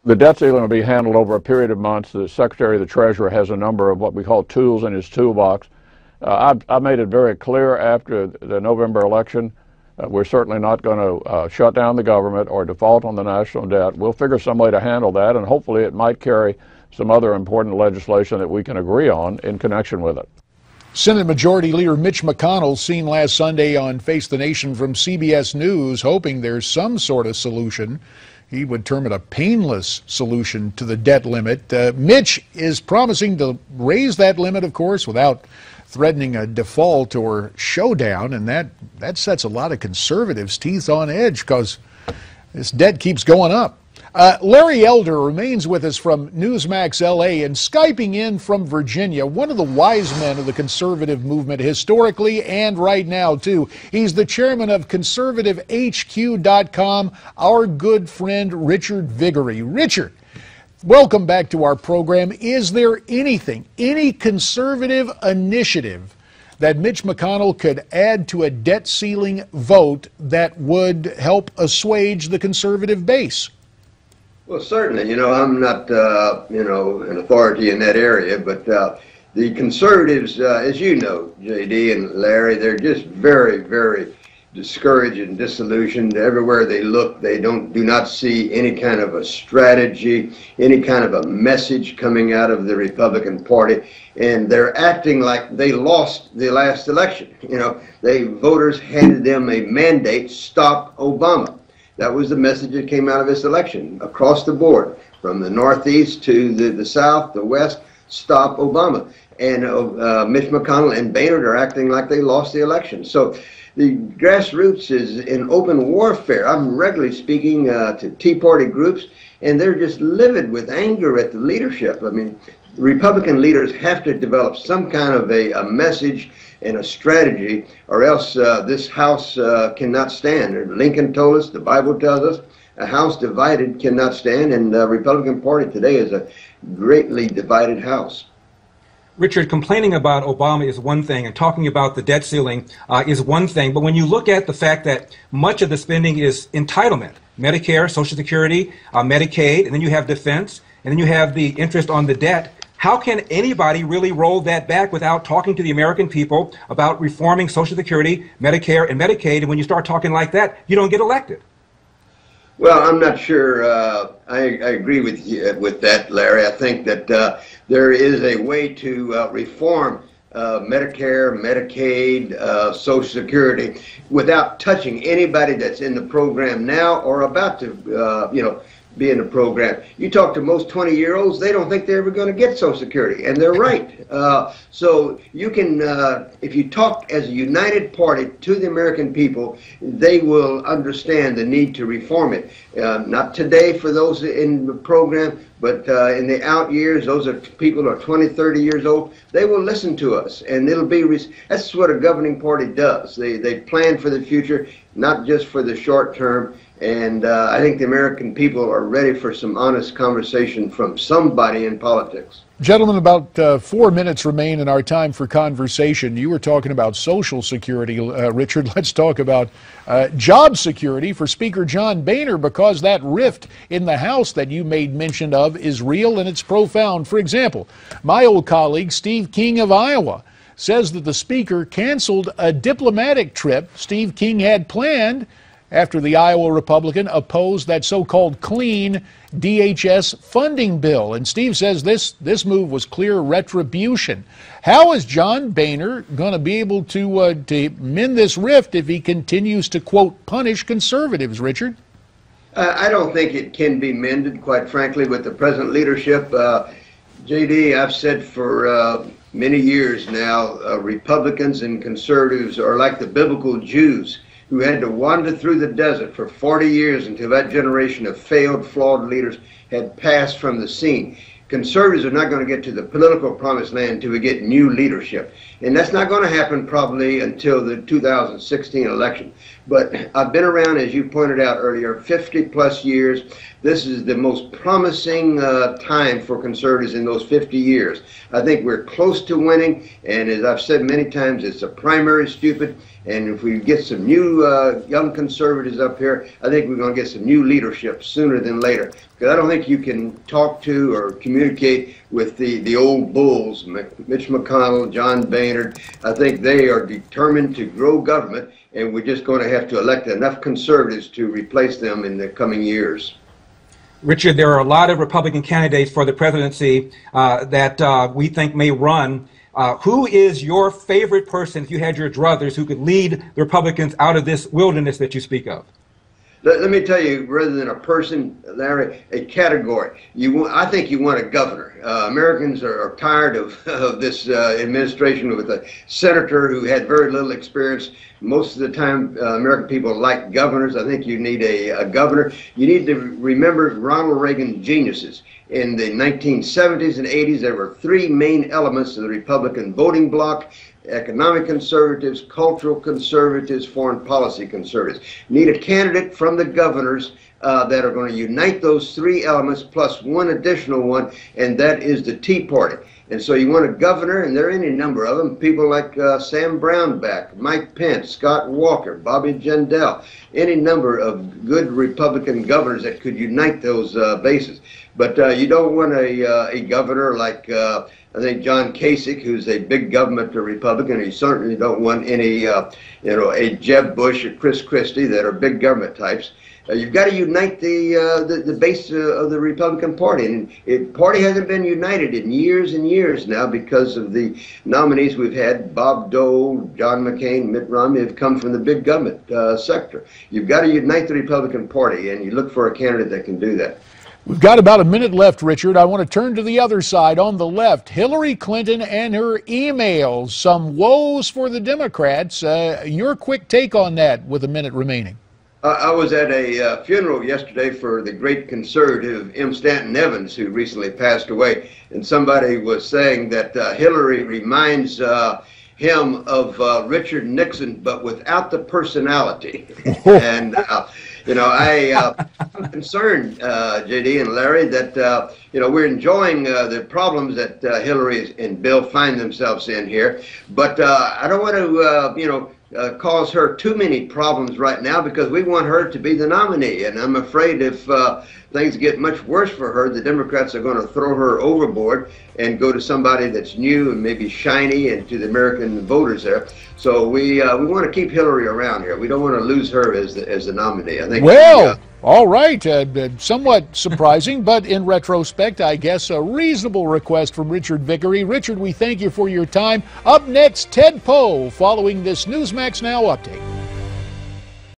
The debt ceiling will be handled over a period of months. The Secretary of the Treasury has a number of what we call tools in his toolbox. I made it very clear after the November election, we're certainly not going to shut down the government or default on the national debt. We'll figure some way to handle that, and hopefully it might carry some other important legislation that we can agree on in connection with it. Senate Majority Leader Mitch McConnell seen last Sunday on Face the Nation from CBS News, hoping there's some sort of solution. He would term it a painless solution to the debt limit. Mitch is promising to raise that limit, of course, without threatening a default or showdown, and that sets a lot of conservatives' teeth on edge because this debt keeps going up. Larry Elder remains with us from Newsmax LA and Skyping in from Virginia, one of the wise men of the conservative movement historically and right now, too. He's the chairman of conservativehq.com, our good friend Richard Viguerie. Richard, welcome back to our program. Is there anything, any conservative initiative that Mitch McConnell could add to a debt ceiling vote that would help assuage the conservative base? Well, certainly. I'm not, an authority in that area, but the conservatives, as you know, J.D. and Larry, they're just very, very discouraged and disillusioned. Everywhere they look, they do not see any kind of a strategy, any kind of a message coming out of the Republican Party, and they're acting like they lost the last election. Voters handed them a mandate: stop Obama. That was the message that came out of this election across the board, from the Northeast to the South, the West. Stop Obama. And Mitch McConnell and Boehner are acting like they lost the election. So the grassroots is in open warfare. I'm regularly speaking to Tea Party groups, and they're just livid with anger at the leadership. I mean, Republican leaders have to develop some kind of a message and a strategy, or else this House cannot stand. Lincoln told us, the Bible tells us, a house divided cannot stand, and the Republican Party today is a greatly divided house. Richard, complaining about Obama is one thing, and talking about the debt ceiling is one thing, but when you look at the fact that much of the spending is entitlement, Medicare, Social Security, Medicaid, and then you have defense, and then you have the interest on the debt, how can anybody really roll that back without talking to the American people about reforming Social Security, Medicare, and Medicaid? And when you start talking like that, you don't get elected. Well, I'm not sure I agree with you with that, Larry. I think that there is a way to reform Medicare, Medicaid, Social Security without touching anybody that's in the program now or about to, be in the program. You talk to most 20-year-olds, they don't think they're ever going to get Social Security, and they're right. So you can, if you talk as a united party to the American people, they will understand the need to reform it. Not today for those in the program, but in the out years, those are people who are 20, 30 years old, they will listen to us, and it'll be, that's what a governing party does. They plan for the future, not just for the short term. And I think the American people are ready for some honest conversation from somebody in politics. Gentlemen, about 4 minutes remain in our time for conversation. You were talking about Social Security, Richard. Let's talk about job security for Speaker John Boehner, because that rift in the House that you made mention of is real and it's profound. For example, my old colleague Steve King of Iowa says that the Speaker canceled a diplomatic trip Steve King had planned after the Iowa Republican opposed that so-called clean DHS funding bill. And Steve says this move was clear retribution. How is John Boehner going to be able to mend this rift if he continues to, quote, punish conservatives, Richard? I don't think it can be mended, quite frankly, with the present leadership. J.D., I've said for many years now, Republicans and conservatives are like the biblical Jews who had to wander through the desert for 40 years until that generation of failed, flawed leaders had passed from the scene. conservatives are not going to get to the political promised land until we get new leadership. And that's not going to happen probably until the 2016 election. But I've been around, as you pointed out earlier, 50 plus years. This is the most promising time for conservatives in those 50 years. I think we're close to winning, and as I've said many times, it's a primary stupid. And if we get some new young conservatives up here, I think we're going to get some new leadership sooner than later. Because I don't think you can talk to or communicate with the old bulls, Mitch McConnell, John Boehner. I think they are determined to grow government, and we're just going to have to elect enough conservatives to replace them in the coming years. Richard, there are a lot of Republican candidates for the presidency that we think may run. Who is your favorite person, if you had your druthers, who could lead the Republicans out of this wilderness that you speak of? Let me tell you, rather than a person, Larry, a category. I think you want a governor. Americans are tired of this administration with a senator who had very little experience. Most of the time, American people like governors. I think you need a governor. You need to remember Ronald Reagan's geniuses. In the 1970s and 80s, there were three main elements of the Republican voting bloc: economic conservatives, cultural conservatives, foreign policy conservatives. You need a candidate from the governors that are going to unite those three elements plus one additional one, and that is the Tea Party. And so you want a governor, and there are any number of them, people like Sam Brownback, Mike Pence, Scott Walker, Bobby Jindal, any number of good Republican governors that could unite those bases. But you don't want a governor like I think John Kasich, who's a big government Republican. You certainly don't want any, a Jeb Bush or Chris Christie that are big government types. You've got to unite the base of the Republican Party, and the party hasn't been united in years and years now because of the nominees we've had. Bob Dole, John McCain, Mitt Romney have come from the big government sector. You've got to unite the Republican Party, and you look for a candidate that can do that. We've got about a minute left, Richard. I want to turn to the other side. On the left, Hillary Clinton and her emails. Some woes for the Democrats. Your quick take on that with a minute remaining. I was at a funeral yesterday for the great conservative M. Stanton Evans, who recently passed away, and somebody was saying that Hillary reminds him of Richard Nixon, but without the personality. And I'm concerned, JD and Larry, that we're enjoying the problems that Hillary and Bill find themselves in here, but I don't want to cause her too many problems right now, because we want her to be the nominee, and I'm afraid if things get much worse for her, the Democrats are going to throw her overboard and go to somebody that's new and maybe shiny and to the American voters there. So we want to keep Hillary around here. We don't want to lose her as the nominee. I think. Well, all right. Somewhat surprising, but in retrospect, I guess a reasonable request from Richard Viguerie. Richard, we thank you for your time. Up next, Ted Poe, following this Newsmax Now update.